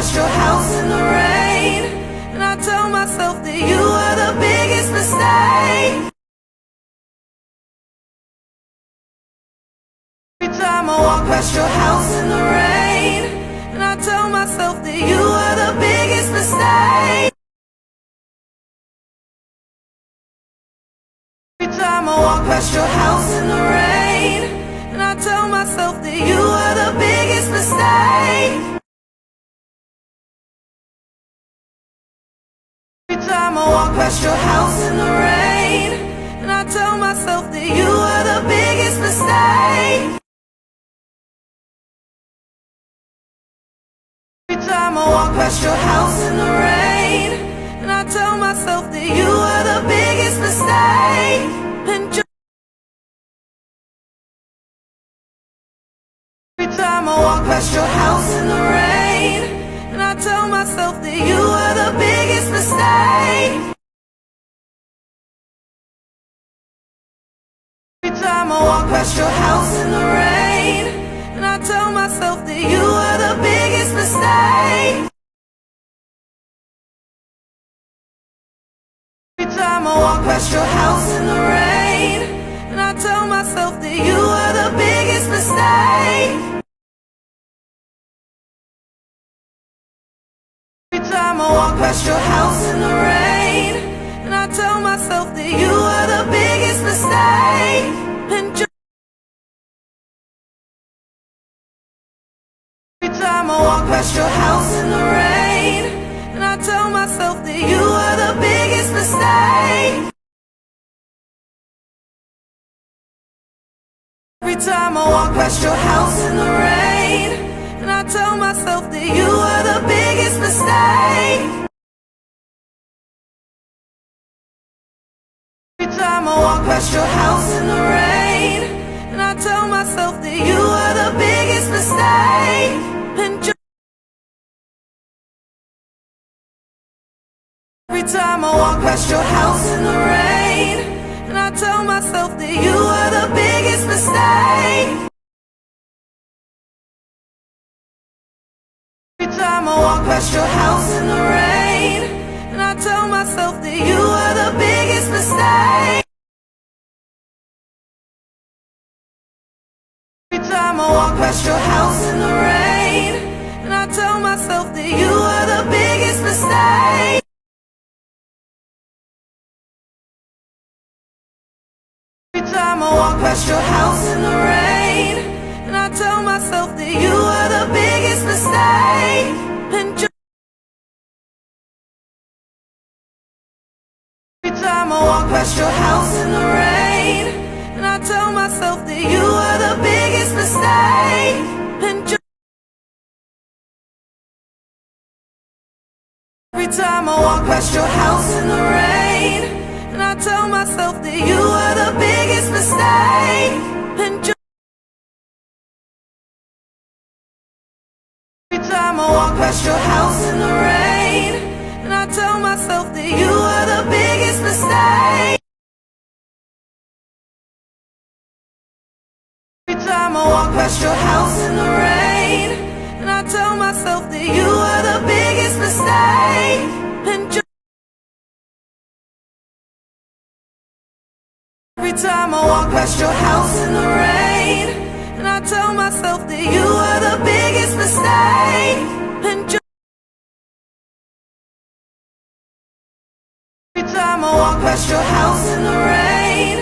past your house in the rain, and I tell myself that you were the biggest mistake. Every time I walk past your house in the rain, and I tell myself that you were the biggest mistake. Every time I walk past your house in the rain, and I tell myself that you were the biggest mistake. Every time I walk past your house in the rain, and I tell myself that you were the biggest mistake. Every time I walk past your house in the rain, and I tell myself that you were the biggest mistake. And every time I walk past your house in the rain, and I tell myself that you were the biggest mistake. Every time I walk past your house in the rain, and I tell myself that you were the biggest mistake. Every time I walk past your house in the rain, and I tell myself that you were the biggest mistake. Every time I walk past your house in the rain, and I tell myself that you were the biggest mistake. And every time I walk past your house in the rain, and I tell myself that you were the biggest mistake. Every time I walk past your house in the rain, and I tell myself that you were the biggest mistake. Every time I walk past your house in the rain, and I tell myself that you were the biggest mistake. And every time I walk past your house in the rain, and I tell myself that you were the biggest mistake. Every time I walk past your house in the rain, and I tell myself that you were the biggest mistake. Every time I walk past your house in the rain, and I tell myself that you were the biggest mistake. Every time I walk past your house in the rain, and I tell myself that you were the biggest mistake. And every time I walk past your house in the rain, and I tell myself that you were the biggest mistake. And every time I walk past your house in the rain, and I tell myself that you were the biggest mistake. And every time I walk past your house in the rain, and I tell myself that you were the biggest mistake. Every time I walk past your house in the rain, and I tell myself that you were the biggest mistake. And every time I walk past your house in the rain, and I tell myself that you were the biggest mistake. And every time I walk past your house in the rain,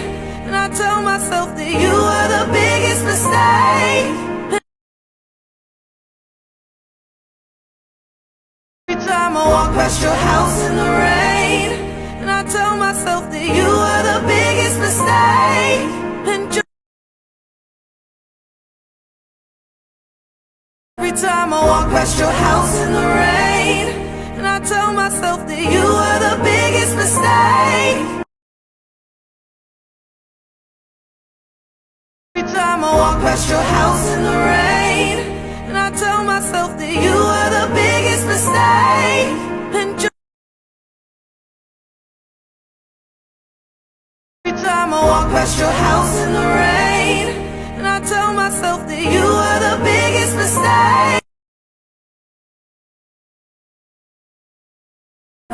and I tell myself that you were the biggest mistake. Every time I walk past your house in the rain, and I tell myself that you were the biggest mistake. And every time I walk past your house in the rain, and I tell myself that you were the biggest mistake. Every time I walk past your house in the rain, and I tell myself that you were the biggest mistake. And every time I walk past your house in the rain, and I tell myself that you were the biggest mistake.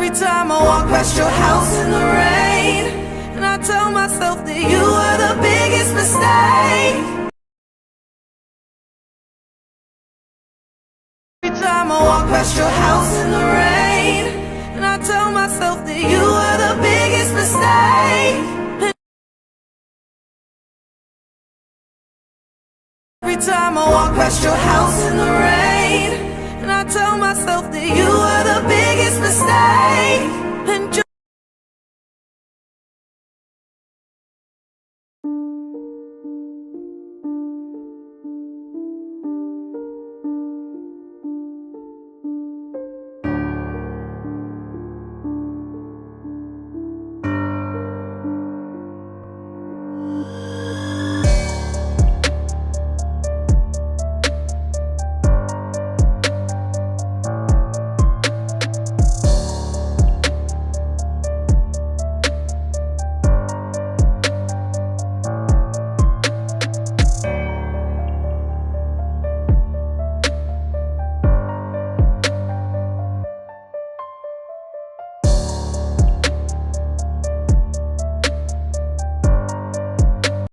Every time I walk past your house in the rain, and I tell myself that you were the biggest mistake. Every time I walk past your house in the rain, and I tell myself that you were the biggest mistake. Every time I walk past your house in the rain, and I tell myself that you